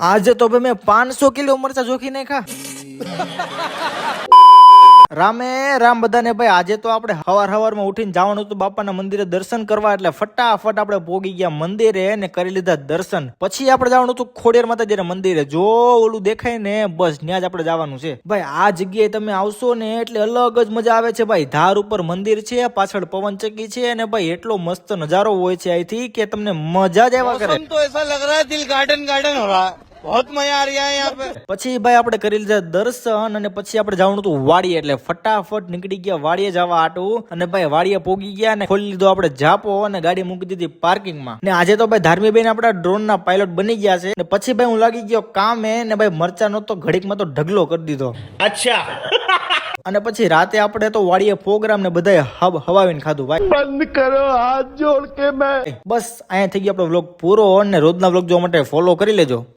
આજે તો ભાઈ મેં 500 કિલો મરચા જોખી નાખા. રામે રામ બધાને. ભાઈ આજે તો આપણે હવારમાં ઉઠીને જવાનું હતું બાપાના મંદિરે દર્શન કરવા, એટલે ફટાફટ આપણે પોગી ગયા મંદિરે ને કરી લીધા દર્શન. પછી આપણે જવાનું હતું ખોડિયાર માતાજીના મંદિરે. જો ઓલું દેખાય ને બસ ત્યાં જ આપણે જવાનું છે. ભાઈ આ જગ્યાએ તમે આવશો ને એટલે અલગ જ મજા આવે છે. ભાઈ ધાર ઉપર મંદિર છે, પાછળ પવનચક્કી છે, અને ભાઈ એટલો મસ્ત નજારો હોય છે અહીંથી કે તમને મજા જ આવ્યા કરે. तो ऐसा लग रहा है दिल गार्डन गार्डन हो रहा है, बहुत मजा आ रहा है यहाँ पे. પછી ભાઈ આપણે કરી લીધા દર્શન અને પછી આપણે જવાનું હતું વાડીએ, એટલે ફટાફટ નીકળી ગયા વાડીએ જવા આટું. અને ભાઈ વાડીએ પોગી ગયા અને ખોલી લીધો આપણે જાપો અને ગાડી મૂકી દીધી પાર્કિંગમાં. ને આજે તો ભાઈ ધાર્મીબેન આપણા ડ્રોન ના પાયલોટ બની ગયા છે. ને પછી ભાઈ હું લાગી ગયો કામે ને ભાઈ મરચાનો તો ઘડીકમાં તો ઢગલો કરી દીધો. अच्छा અને પછી રાતે આપણે તો વાડીએ પ્રોગ્રામ ને બધા હવાવીને ખાધું. ભાઈ बंद करो हाथ जोड़ के मैं. બસ અહીંયા થઈ ગયો આપણો વ્લોગ પૂરો. અને રોજના વ્લોગ જોવા માટે ફોલો કરી લેજો.